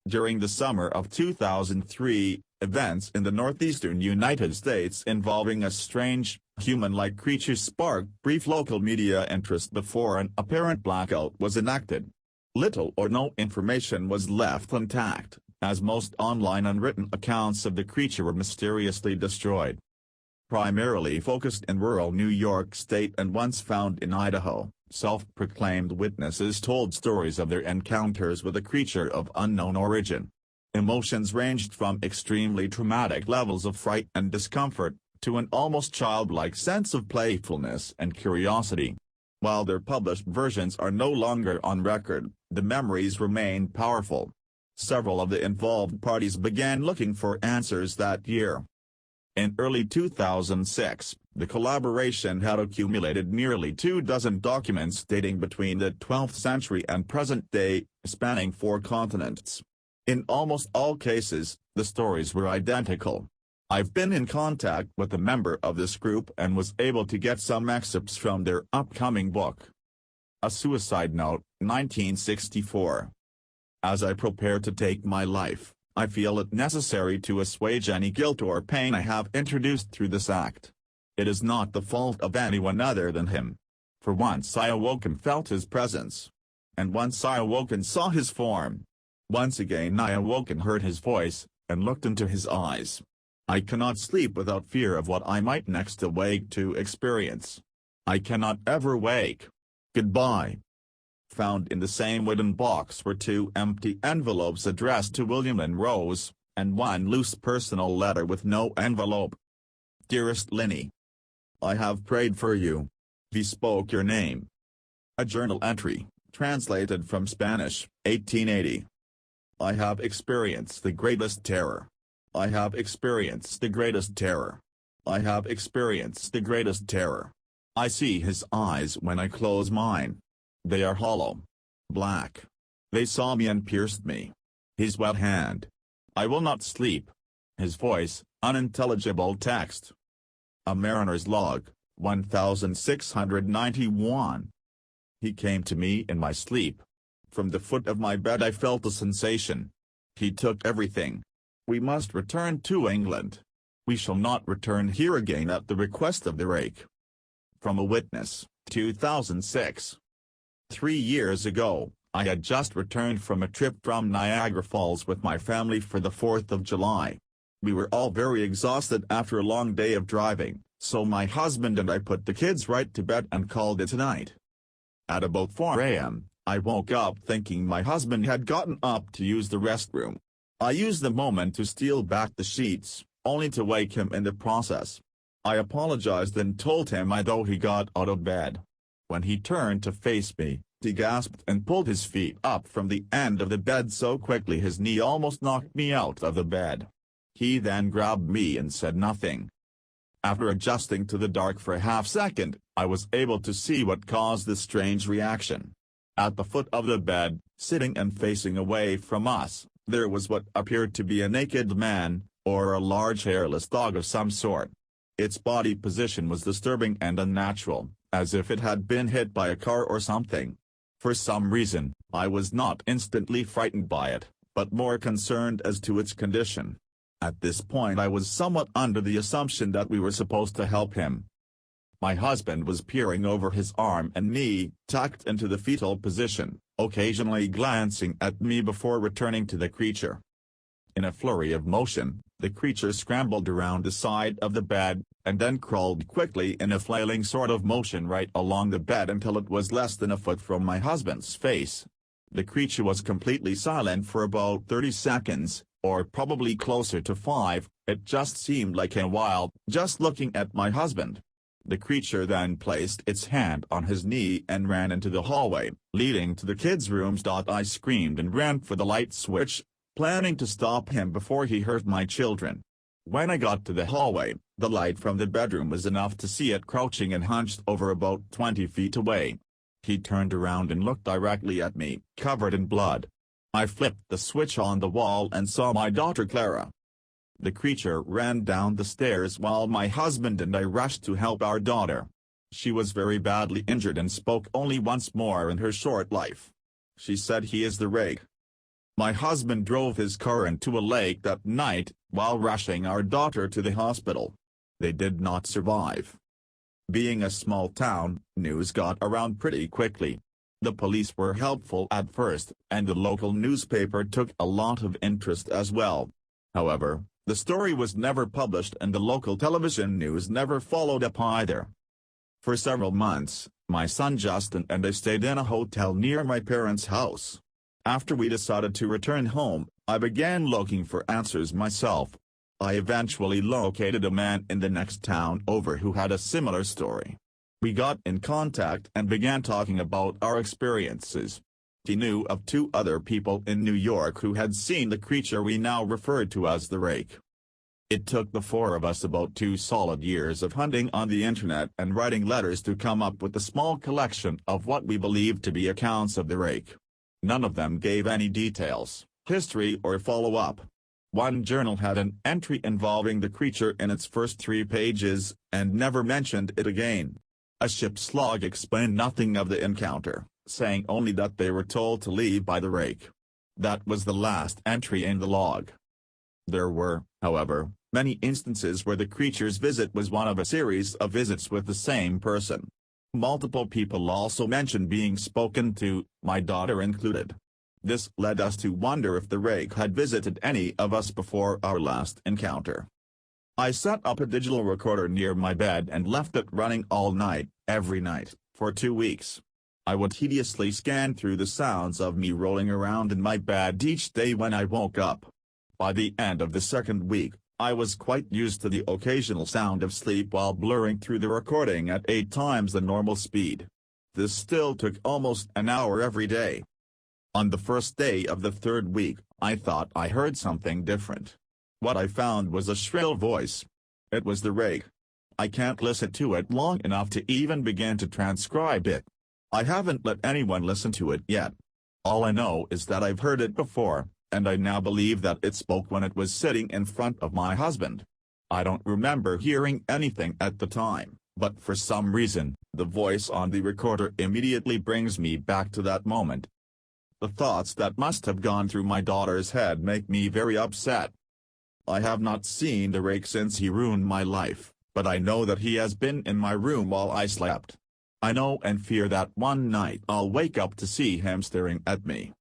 During the summer of 2003, events in the northeastern United States involving a strange, human-like creature sparked brief local media interest before an apparent blackout was enacted. Little or no information was left intact, as most online unwritten accounts of the creature were mysteriously destroyed. Primarily focused in rural New York State and once found in Idaho, self-proclaimed witnesses told stories of their encounters with a creature of unknown origin. Emotions ranged from extremely traumatic levels of fright and discomfort, to an almost childlike sense of playfulness and curiosity. While their published versions are no longer on record, the memories remain powerful. Several of the involved parties began looking for answers that year. In early 2006, the collaboration had accumulated nearly 24 documents dating between the 12th century and present day, spanning 4 continents. In almost all cases, the stories were identical. I've been in contact with a member of this group and was able to get some excerpts from their upcoming book. A Suicide Note, 1964. As I prepare to take my life, I feel it necessary to assuage any guilt or pain I have introduced through this act. It is not the fault of anyone other than him. For once I awoke and felt his presence. And once I awoke and saw his form. Once again I awoke and heard his voice, and looked into his eyes. I cannot sleep without fear of what I might next awake to experience. I cannot ever wake. Goodbye. Found in the same wooden box were 2 empty envelopes addressed to William and Rose, and 1 loose personal letter with no envelope. Dearest Linny, I have prayed for you. He spoke your name. A journal entry, translated from Spanish, 1880. I have experienced the greatest terror. I have experienced the greatest terror. I have experienced the greatest terror. I see his eyes when I close mine. They are hollow. Black. They saw me and pierced me. His wet hand. I will not sleep. His voice, unintelligible text. A Mariner's Log, 1691. He came to me in my sleep. From the foot of my bed I felt a sensation. He took everything. We must return to England. We shall not return here again at the request of the Rake. From a witness, 2006. 3 years ago, I had just returned from a trip from Niagara Falls with my family for the 4th of July. We were all very exhausted after a long day of driving, so my husband and I put the kids right to bed and called it a night. At about 4 a.m., I woke up thinking my husband had gotten up to use the restroom. I used the moment to steal back the sheets, only to wake him in the process. I apologized and told him I thought he got out of bed. When he turned to face me, he gasped and pulled his feet up from the end of the bed so quickly his knee almost knocked me out of the bed. He then grabbed me and said nothing. After adjusting to the dark for a half-second, I was able to see what caused this strange reaction. At the foot of the bed, sitting and facing away from us, there was what appeared to be a naked man, or a large hairless dog of some sort. Its body position was disturbing and unnatural, as if it had been hit by a car or something. For some reason, I was not instantly frightened by it, but more concerned as to its condition. At this point I was somewhat under the assumption that we were supposed to help him. My husband was peering over his arm and knee, tucked into the fetal position, occasionally glancing at me before returning to the creature. In a flurry of motion, the creature scrambled around the side of the bed, and then crawled quickly in a flailing sort of motion right along the bed until it was less than a foot from my husband's face. The creature was completely silent for about 30 seconds, or probably closer to 5, it just seemed like a while, just looking at my husband. The creature then placed its hand on his knee and ran into the hallway, leading to the kids' rooms. I screamed and ran for the light switch, planning to stop him before he hurt my children. When I got to the hallway, the light from the bedroom was enough to see it crouching and hunched over about 20 feet away. He turned around and looked directly at me, covered in blood. I flipped the switch on the wall and saw my daughter Clara. The creature ran down the stairs while my husband and I rushed to help our daughter. She was very badly injured and spoke only once more in her short life. She said, "He is the Rake." My husband drove his car into a lake that night, while rushing our daughter to the hospital. They did not survive. Being a small town, news got around pretty quickly. The police were helpful at first, and the local newspaper took a lot of interest as well. However, the story was never published and the local television news never followed up either. For several months, my son Justin and I stayed in a hotel near my parents' house. After we decided to return home, I began looking for answers myself. I eventually located a man in the next town over who had a similar story. We got in contact and began talking about our experiences. He knew of 2 other people in New York who had seen the creature we now refer to as the Rake. It took the 4 of us about 2 solid years of hunting on the internet and writing letters to come up with a small collection of what we believed to be accounts of the Rake. None of them gave any details, history or follow-up. One journal had an entry involving the creature in its first 3 pages, and never mentioned it again. A ship's log explained nothing of the encounter, saying only that they were told to leave by the Rake. That was the last entry in the log. There were, however, many instances where the creature's visit was one of a series of visits with the same person. Multiple people also mentioned being spoken to, my daughter included. This led us to wonder if the Rake had visited any of us before our last encounter. I set up a digital recorder near my bed and left it running all night, every night, for 2 weeks. I would tediously scan through the sounds of me rolling around in my bed each day when I woke up. By the end of the 2nd week, I was quite used to the occasional sound of sleep while blurring through the recording at 8 times the normal speed. This still took almost an hour every day. On the first day of the 3rd week, I thought I heard something different. What I found was a shrill voice. It was the Rake. I can't listen to it long enough to even begin to transcribe it. I haven't let anyone listen to it yet. All I know is that I've heard it before, and I now believe that it spoke when it was sitting in front of my husband. I don't remember hearing anything at the time, but for some reason, the voice on the recorder immediately brings me back to that moment. The thoughts that must have gone through my daughter's head make me very upset. I have not seen the Rake since he ruined my life, but I know that he has been in my room while I slept. I know and fear that one night I'll wake up to see him staring at me.